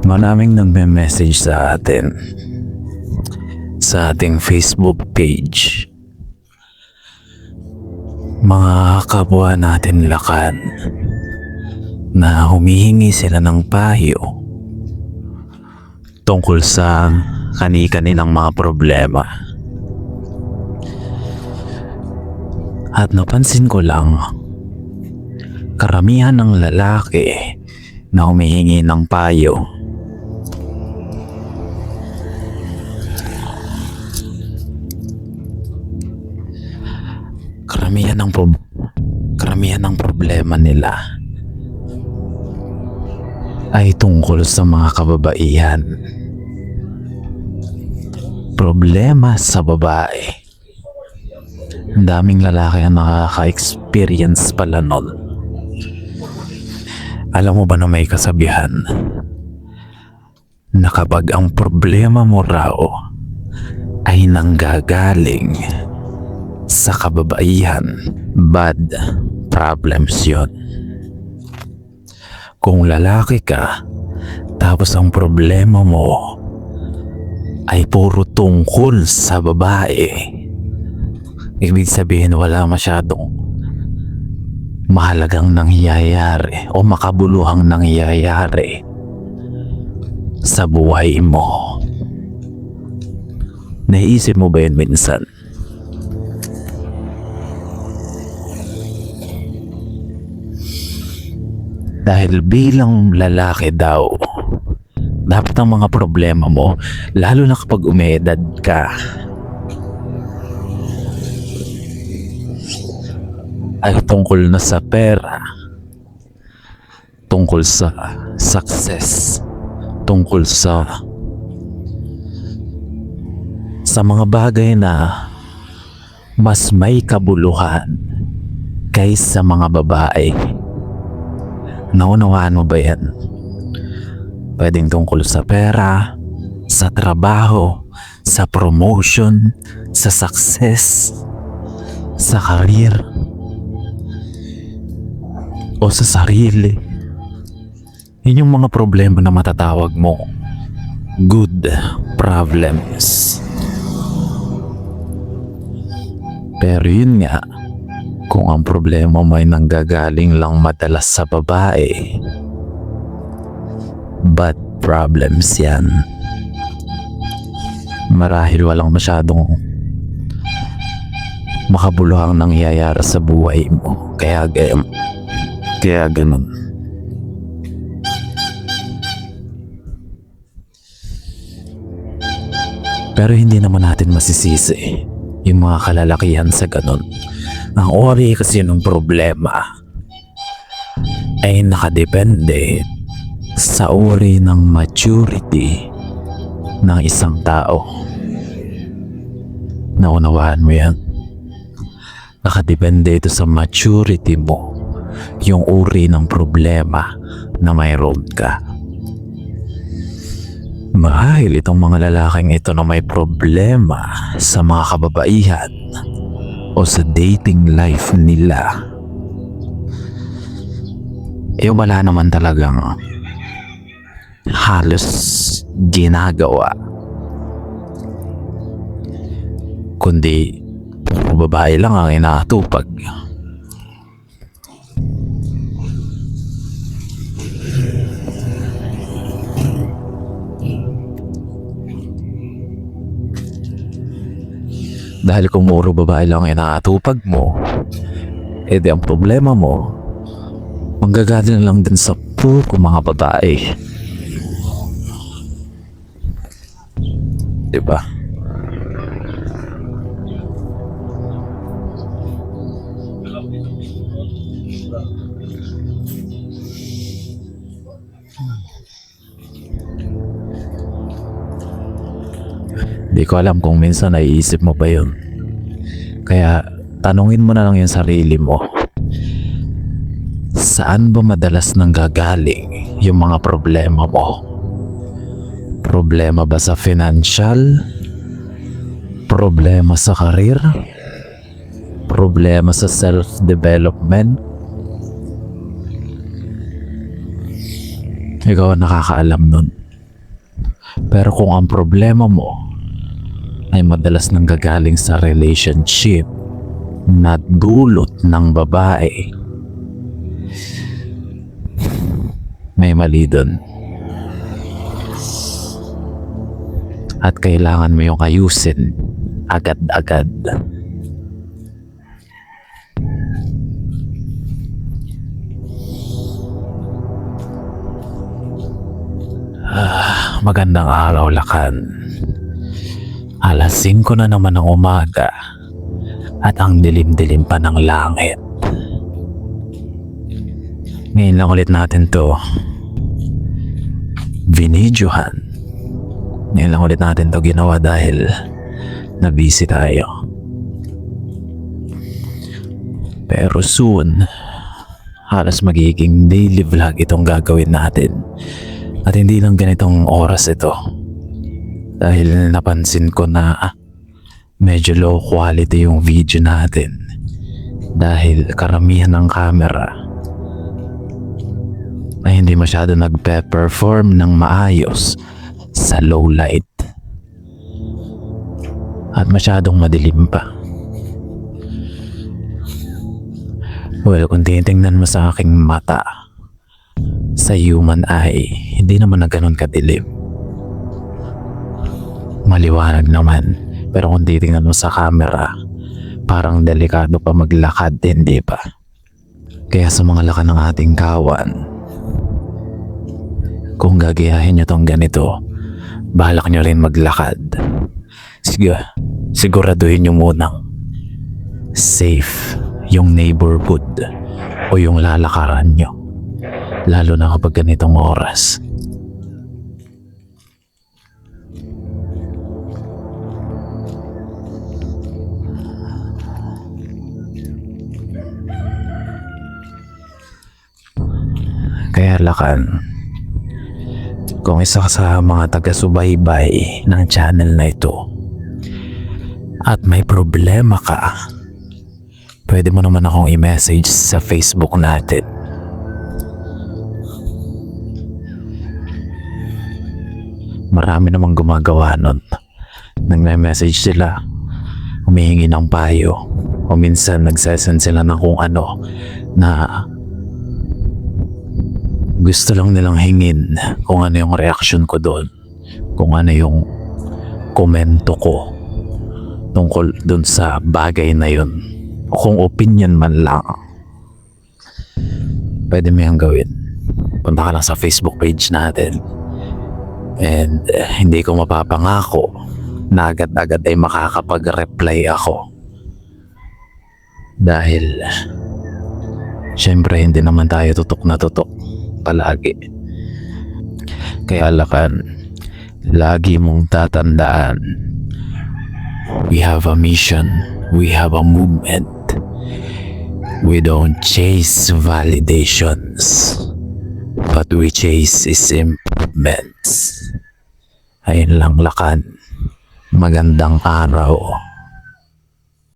Maraming nagme-message sa atin sa ating Facebook page. Mga kapwa natin lakan na humihingi sila ng payo tungkol sa kani-kanilang mga problema. At napansin ko lang, karamihan ng lalaki na humihingi ng payo karamihan ng problema nila ay tungkol sa mga kababaihan. Problema sa babae. Ang daming lalaki ang nakaka-experience pala nun. Alam mo ba na may kasabihan na kapag ang problema mo raw ay nanggagaling sa kababaihan, bad problems yun. Kung lalaki ka tapos ang problema mo ay puro tungkol sa babae, ibig sabihin wala masyadong mahalagang nangyayari o makabuluhang nangyayari sa buhay mo. Naisip mo ba yun minsan? Dahil bilang lalaki daw, dapat ang mga problema mo, lalo na kapag umeedad ka, ay tungkol na sa pera, tungkol sa success, tungkol sa mga bagay na mas may kabuluhan kaysa mga babae. Naunawaan mo ba yan? Pwedeng tungkol sa pera, sa trabaho, sa promotion, sa success, sa career, o sa sarili. Yun yung mga problema na matatawag mo good problems. Pero yun nga, kung ang problema mo ay nanggagaling lang madalas sa babae, bad problems yan. Marahil walang masyadong makabuluhang nangyayari sa buhay mo. Kaya ganun. Pero hindi naman natin masisisi yung mga kalalakihan sa ganun. Ang ori kasi ng problema ay nakadepende sa uri ng maturity ng isang tao. Naunawaan mo yan? Nakadepende ito sa maturity mo, yung uri ng problema na mayroon ka. Marahil itong mga lalaking ito na may problema sa mga kababaihan o sa dating life nila, wala naman talagang halos ginagawa, kundi puro babae lang ang inaatupag. Dahil kung puro babae lang ang inaatupag mo, di ang problema mo manggagaling lang din sa puro mga babae. Diba? Di ko alam kung minsan naiisip mo ba yun. Kaya tanungin mo na lang yung sarili mo. Saan ba madalas nanggagaling yung mga problema mo? Problema ba sa financial? Problema sa career? Problema sa self-development? Ikaw ang nakakaalam nun. Pero kung ang problema mo ay madalas nanggagaling sa relationship na dulot ng babae, may mali dun. At kailangan mo yung ayusin agad-agad. Magandang araw, Lakan. Alas 5 na naman ng umaga at ang dilim-dilim pa ng langit. Ngayon lang ulit natin to binidyohan. Ngayon lang ulit natin to ginawa dahil na-busy tayo. Pero soon, halos magiging daily vlog itong gagawin natin. At hindi lang ganitong oras ito. Dahil napansin ko na medyo low quality yung video natin. Dahil karamihan ng camera ay hindi masyado nagpe-perform ng maayos sa low light. At masyadong madilim pa. Well, kung titingnan mo sa aking mata, sa human eye, hindi naman na ganun kadilim. Maliwanag naman, pero kung titingnan mo sa camera, parang delikado pa maglakad, hindi ba? Kaya sa mga lakan ng ating kawan, kung gagayahin nyo tong ganito, balak nyo rin maglakad. Siguraduhin nyo munang safe yung neighborhood o yung lalakaran nyo. Lalo na kapag ganitong oras. Kaya Lakan, kung isa ka sa mga taga-subaybay ng channel na ito at may problema ka, pwede mo naman akong i-message sa Facebook natin. Marami namang gumagawa nun. Nagme-message sila, humihingi ng payo, o minsan nagsesend sila ng kung ano na gusto lang nilang hingin kung ano yung reaction ko doon, kung ano yung komento ko tungkol doon sa bagay na yun, o kung opinion man lang. Pwede mo yung gawin. Punta ka lang sa Facebook page natin. And hindi ko mapapangako na agad-agad ay makakapag-reply ako. Dahil syempre hindi naman tayo tutok na tutok palagi. Kaya Lakan, lagi mong tatandaan, we have a mission, we have a movement. We don't chase validations, but we chase improvements. Ayun lang Lakan. Magandang araw.